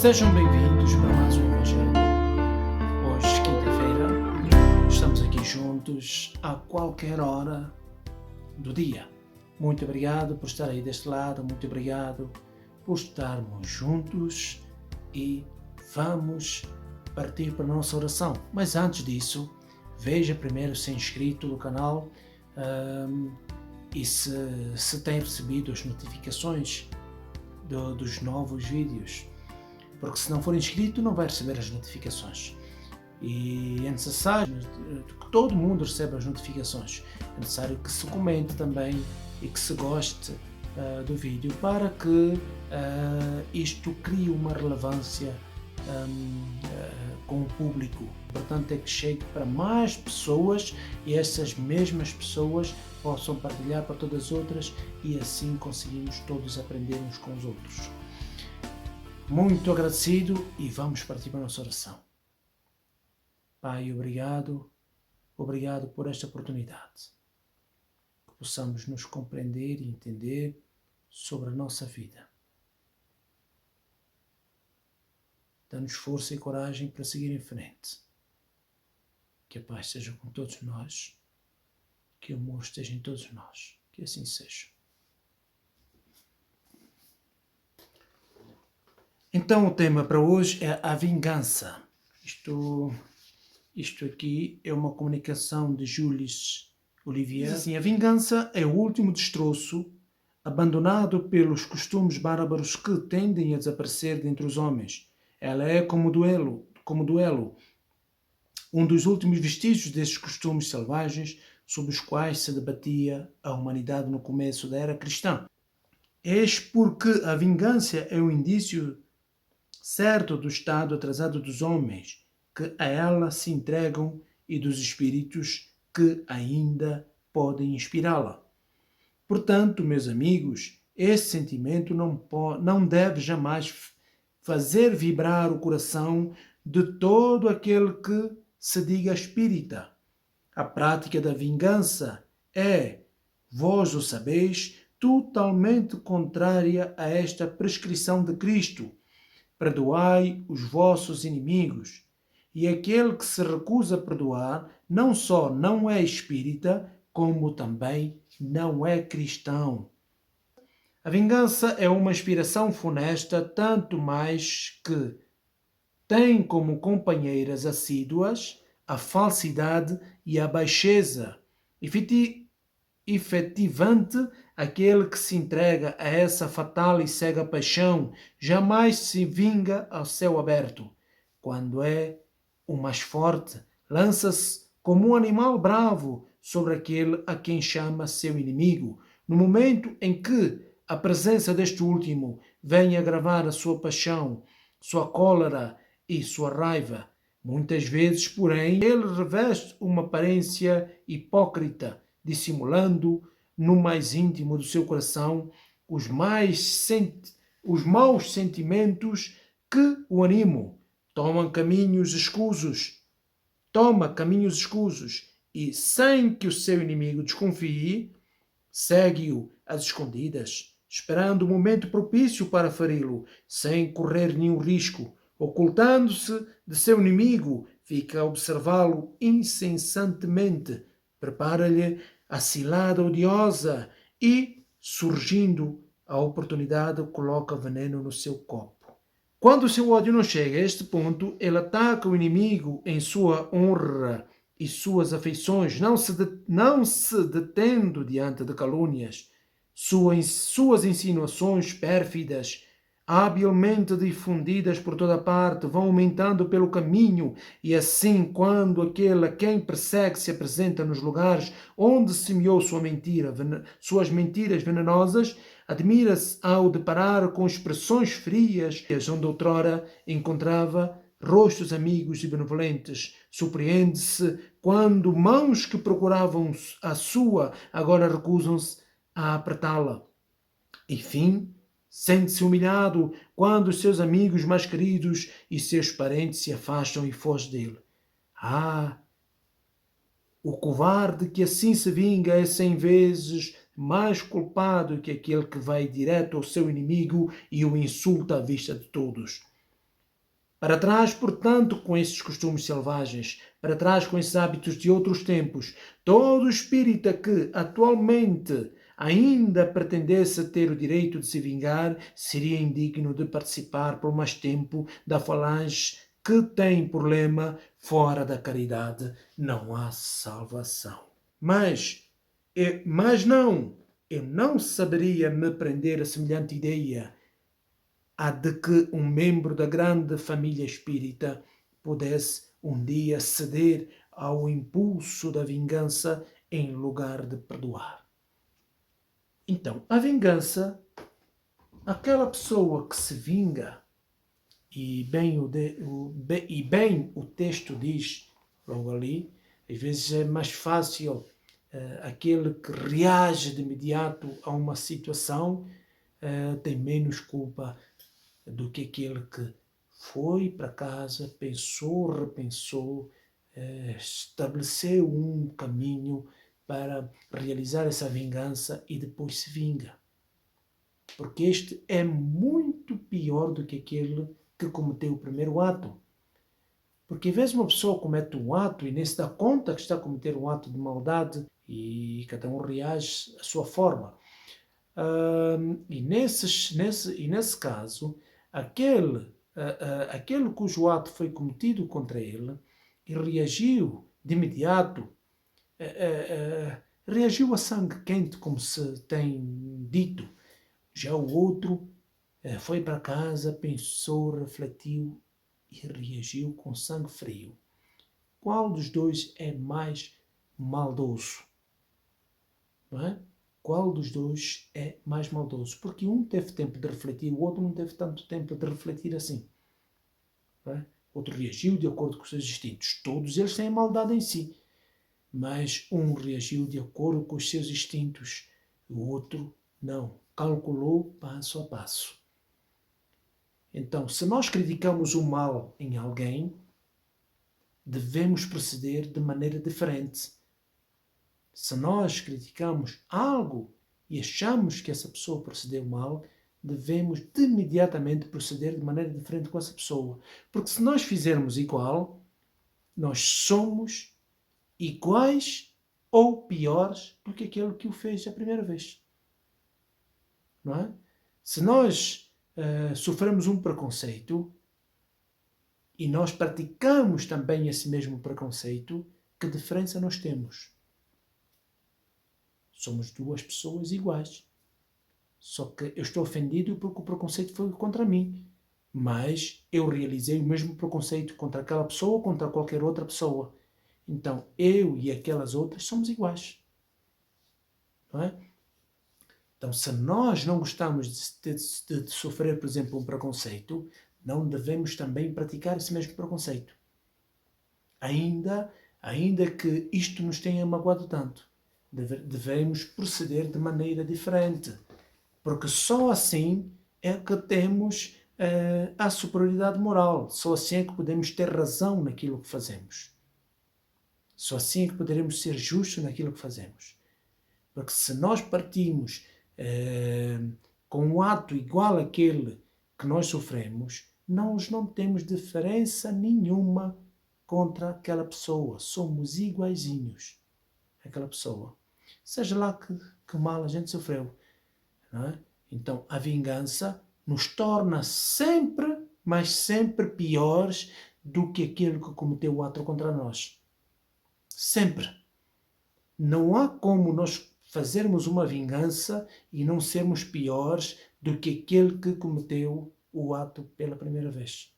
Sejam bem-vindos para mais um Evangelho. Hoje, quinta-feira, estamos aqui juntos a qualquer hora do dia. Muito obrigado por estar aí deste lado, muito obrigado por estarmos juntos e vamos partir para a nossa oração. Mas antes disso, veja primeiro se é inscrito no canal e se tem recebido as notificações dos novos vídeos. Porque se não for inscrito não vai receber as notificações e é necessário que todo mundo receba as notificações. É necessário que se comente também e que se goste do vídeo para que isto crie uma relevância com o público. O importante é que chegue para mais pessoas e essas mesmas pessoas possam partilhar para todas as outras e assim conseguimos todos aprender uns com os outros. Muito agradecido e vamos partir para a nossa oração. Pai, obrigado por esta oportunidade. Que possamos nos compreender e entender sobre a nossa vida. Dá-nos força e coragem para seguir em frente. Que a paz seja com todos nós. Que o amor esteja em todos nós. Que assim seja. Então o tema para hoje é a vingança. Isto aqui é uma comunicação de Jules Olivier. Diz assim: a vingança é o último destroço abandonado pelos costumes bárbaros que tendem a desaparecer dentre os homens. Ela é como duelo, um dos últimos vestígios desses costumes selvagens sobre os quais se debatia a humanidade no começo da era cristã. Eis porque a vingança é um indício certo do estado atrasado dos homens que a ela se entregam e dos espíritos que ainda podem inspirá-la. Portanto, meus amigos, esse sentimento não deve jamais fazer vibrar o coração de todo aquele que se diga espírita. A prática da vingança é, vós o sabeis, totalmente contrária a esta prescrição de Cristo. Perdoai os vossos inimigos. E aquele que se recusa a perdoar não só não é espírita, como também não é cristão. A vingança é uma inspiração funesta, tanto mais que tem como companheiras assíduas a falsidade e a baixeza. Efetivamente, aquele que se entrega a essa fatal e cega paixão jamais se vinga ao céu aberto. Quando é o mais forte, lança-se como um animal bravo sobre aquele a quem chama seu inimigo. No momento em que a presença deste último vem agravar a sua paixão, sua cólera e sua raiva, muitas vezes, porém, ele reveste uma aparência hipócrita, dissimulando no mais íntimo do seu coração os maus sentimentos que o animam. Toma caminhos escusos e, sem que o seu inimigo desconfie, segue-o às escondidas, esperando o momento propício para feri-lo, sem correr nenhum risco. Ocultando-se de seu inimigo, fica a observá-lo incessantemente, prepara-lhe a cilada odiosa e, surgindo a oportunidade, coloca veneno no seu copo. Quando o seu ódio não chega a este ponto, ele ataca o inimigo em sua honra e suas afeições, não se detendo diante de calúnias. Suas insinuações pérfidas, habilmente difundidas por toda parte, vão aumentando pelo caminho, e assim, quando aquele a quem persegue se apresenta nos lugares onde semeou suas mentiras venenosas, admira-se ao deparar com expressões frias, onde outrora encontrava rostos amigos e benevolentes. Surpreende-se quando mãos que procuravam a sua agora recusam-se a apertá-la. Enfim, sente-se humilhado quando os seus amigos mais queridos e seus parentes se afastam e fogem dele. O covarde que assim se vinga é 100 vezes mais culpado que aquele que vai direto ao seu inimigo e o insulta à vista de todos. Para trás, portanto, com esses costumes selvagens, para trás com esses hábitos de outros tempos, todo espírita que atualmente ainda pretendesse ter o direito de se vingar, seria indigno de participar por mais tempo da falange que tem por lema: fora da caridade não há salvação. Mas não, eu não saberia me prender a semelhante ideia, a de que um membro da grande família espírita pudesse um dia ceder ao impulso da vingança em lugar de perdoar. Então, a vingança, aquela pessoa que se vinga, e bem o texto diz logo ali, às vezes é mais fácil aquele que reage de imediato a uma situação tem menos culpa do que aquele que foi para casa, pensou, repensou, estabeleceu um caminho para realizar essa vingança e depois se vinga. Porque este é muito pior do que aquele que cometeu o primeiro ato. Porque às vezes uma pessoa comete um ato e nem se dá conta que está a cometer um ato de maldade e cada um reage à sua forma. E nesse caso, aquele cujo ato foi cometido contra ele e reagiu de imediato, reagiu a sangue quente, como se tem dito. Já o outro foi para casa, pensou, refletiu e reagiu com sangue frio. Qual dos dois é mais maldoso? Não é? Qual dos dois é mais maldoso? Porque um teve tempo de refletir, o outro não teve tanto tempo de refletir assim. Não é? O outro reagiu de acordo com os seus instintos. Todos eles têm maldade em si. Mas um reagiu de acordo com os seus instintos. O outro não. Calculou passo a passo. Então, se nós criticamos o mal em alguém, devemos proceder de maneira diferente. Se nós criticamos algo e achamos que essa pessoa procedeu mal, devemos de imediatamente proceder de maneira diferente com essa pessoa. Porque se nós fizermos igual, nós somos iguais ou piores do que aquele que o fez a primeira vez. Não é? Se nós sofremos um preconceito e nós praticamos também esse mesmo preconceito, que diferença nós temos? Somos duas pessoas iguais. Só que eu estou ofendido porque o preconceito foi contra mim. Mas eu realizei o mesmo preconceito contra aquela pessoa ou contra qualquer outra pessoa. Então, eu e aquelas outras somos iguais. Não é? Então, se nós não gostamos de sofrer, por exemplo, um preconceito, não devemos também praticar esse mesmo preconceito. Ainda que isto nos tenha magoado tanto, devemos proceder de maneira diferente. Porque só assim é que temos a superioridade moral. Só assim é que podemos ter razão naquilo que fazemos. Só assim é que poderemos ser justos naquilo que fazemos. Porque se nós partimos com um ato igual àquele que nós sofremos, nós não temos diferença nenhuma contra aquela pessoa. Somos iguaizinhos àquela pessoa. Seja lá que mal a gente sofreu. Não é? Então, a vingança nos torna sempre, mas sempre piores do que aquele que cometeu o ato contra nós. Sempre. Não há como nós fazermos uma vingança e não sermos piores do que aquele que cometeu o ato pela primeira vez.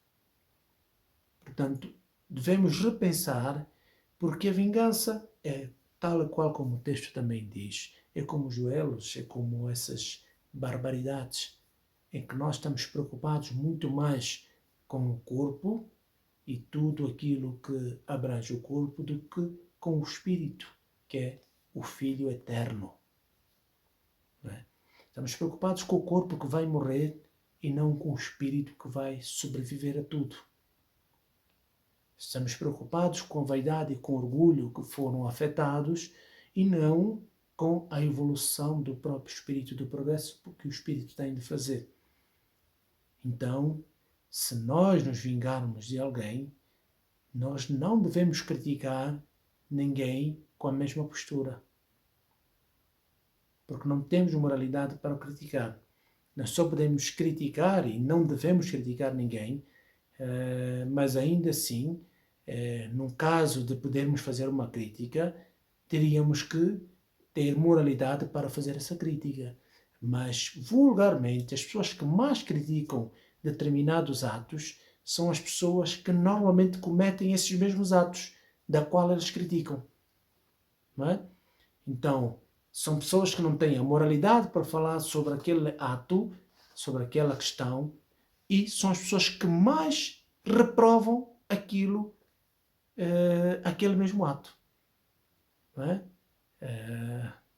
Portanto, devemos repensar, porque a vingança é tal e qual como o texto também diz, é como os duelos, é como essas barbaridades em que nós estamos preocupados muito mais com o corpo e tudo aquilo que abrange o corpo do que com o espírito, que é o Filho eterno. Não é? Estamos preocupados com o corpo que vai morrer e não com o espírito que vai sobreviver a tudo. Estamos preocupados com a vaidade e com o orgulho que foram afetados e não com a evolução do próprio espírito do progresso que o espírito tem de fazer. Então, se nós nos vingarmos de alguém, nós não devemos criticar ninguém com a mesma postura. Porque não temos moralidade para o criticar. Nós só podemos criticar e não devemos criticar ninguém, mas ainda assim, num caso de podermos fazer uma crítica, teríamos que ter moralidade para fazer essa crítica. Mas, vulgarmente, as pessoas que mais criticam determinados atos são as pessoas que normalmente cometem esses mesmos atos, da qual eles criticam. Não é? Então, são pessoas que não têm a moralidade para falar sobre aquele ato, sobre aquela questão, e são as pessoas que mais reprovam aquele mesmo ato. Não é?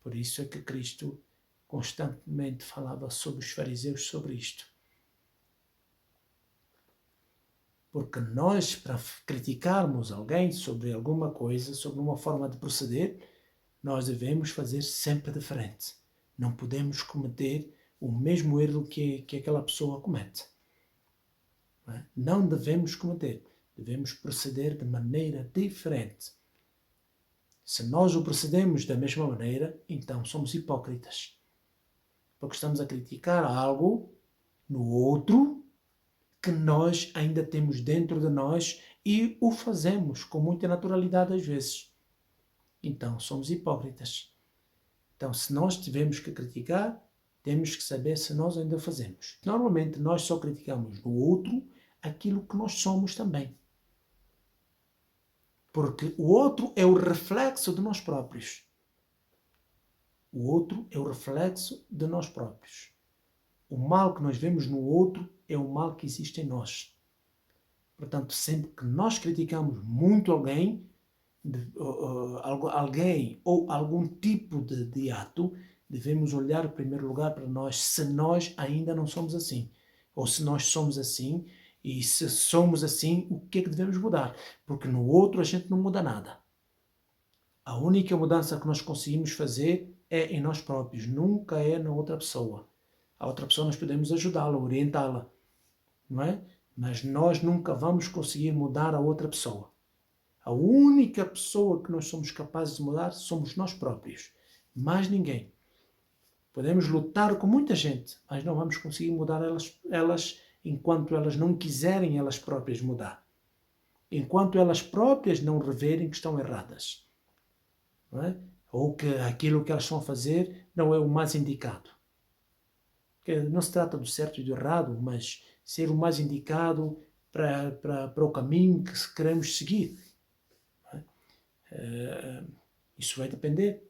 Por isso é que Cristo constantemente falava sobre os fariseus sobre isto. Porque nós, para criticarmos alguém sobre alguma coisa, sobre uma forma de proceder, nós devemos fazer sempre diferente. Não podemos cometer o mesmo erro que aquela pessoa comete. Não devemos cometer. Devemos proceder de maneira diferente. Se nós o procedemos da mesma maneira, então somos hipócritas. Porque estamos a criticar algo no outro que nós ainda temos dentro de nós e o fazemos com muita naturalidade às vezes. Então somos hipócritas. Então, se nós tivermos que criticar, temos que saber se nós ainda fazemos. Normalmente nós só criticamos no outro aquilo que nós somos também. Porque o outro é o reflexo de nós próprios. O outro é o reflexo de nós próprios. O mal que nós vemos no outro é o mal que existe em nós. Portanto, sempre que nós criticamos muito alguém ou algum tipo de ato, devemos olhar em primeiro lugar para nós, se nós ainda não somos assim. Ou se nós somos assim, e se somos assim, o que é que devemos mudar? Porque no outro a gente não muda nada. A única mudança que nós conseguimos fazer é em nós próprios, nunca é na outra pessoa. A outra pessoa nós podemos ajudá-la, orientá-la, não é? Mas nós nunca vamos conseguir mudar a outra pessoa. A única pessoa que nós somos capazes de mudar somos nós próprios. Mais ninguém. Podemos lutar com muita gente, mas não vamos conseguir mudar elas enquanto elas não quiserem elas próprias mudar. Enquanto elas próprias não reverem que estão erradas. Não é? Ou que aquilo que elas estão a fazer não é o mais indicado. Porque não se trata do certo e do errado, mas ser o mais indicado para o caminho que queremos seguir. Isso vai depender.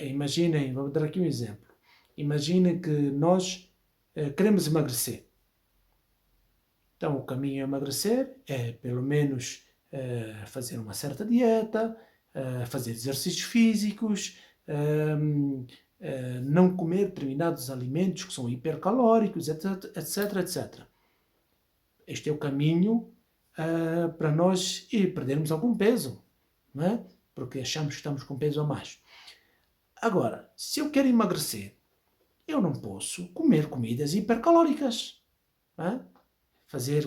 Imaginem, vou dar aqui um exemplo. Imaginem que nós queremos emagrecer. Então, o caminho a emagrecer é, pelo menos, fazer uma certa dieta, fazer exercícios físicos, não comer determinados alimentos que são hipercalóricos, etc, etc. Este é o caminho para nós perdermos algum peso, não é? Porque achamos que estamos com peso a mais. Agora, se eu quero emagrecer, eu não posso comer comidas hipercalóricas. Não é?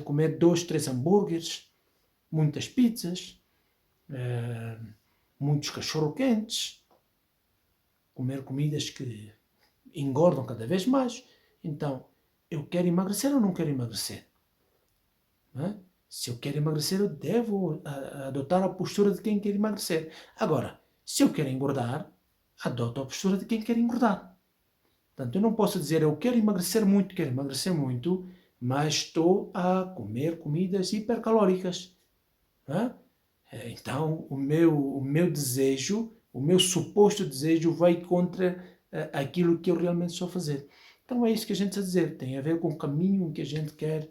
Comer 2, 3 hambúrgueres, muitas pizzas, muitos cachorro-quentes, comer comidas que engordam cada vez mais. Então, eu quero emagrecer ou não quero emagrecer? Não é? Se eu quero emagrecer, eu devo adotar a postura de quem quer emagrecer. Agora, se eu quero engordar, adoto a postura de quem quer engordar. Portanto, eu não posso dizer eu quero emagrecer muito, mas estou a comer comidas hipercalóricas. Não é? Então, o meu desejo, o meu suposto desejo vai contra aquilo que eu realmente estou a fazer. Então, é isso que a gente está a dizer. Tem a ver com o caminho que a gente quer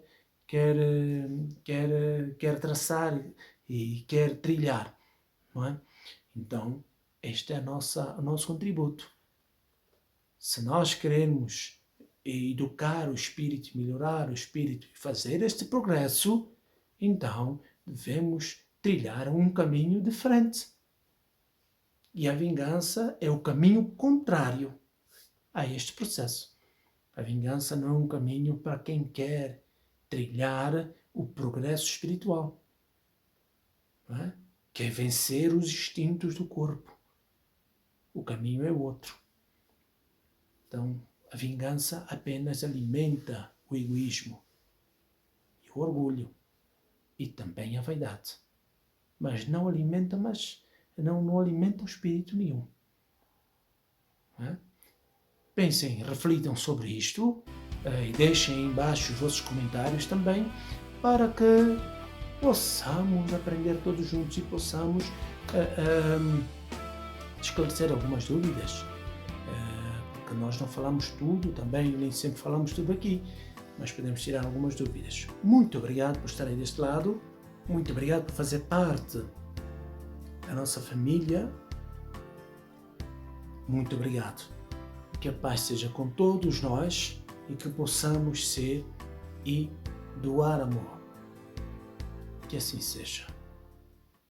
traçar e quer trilhar, não é? Então, este é o nosso contributo. Se nós queremos educar o espírito, melhorar o espírito e fazer este progresso, então devemos trilhar um caminho diferente. E a vingança é o caminho contrário a este processo. A vingança não é um caminho para quem quer trilhar o progresso espiritual, não é? Quer vencer os instintos do corpo. O caminho é outro. Então, a vingança apenas alimenta o egoísmo e o orgulho e também a vaidade. Mas não alimenta o espírito nenhum. Não é? Pensem, reflitam sobre isto e deixem embaixo os vossos comentários também para que possamos aprender todos juntos e possamos esclarecer algumas dúvidas. Porque nós não falamos tudo também, nem sempre falamos tudo aqui, mas podemos tirar algumas dúvidas. Muito obrigado por estarem deste lado, muito obrigado por fazer parte da nossa família. Muito obrigado. Que a paz seja com todos nós e que possamos ser e doar amor. Que assim seja.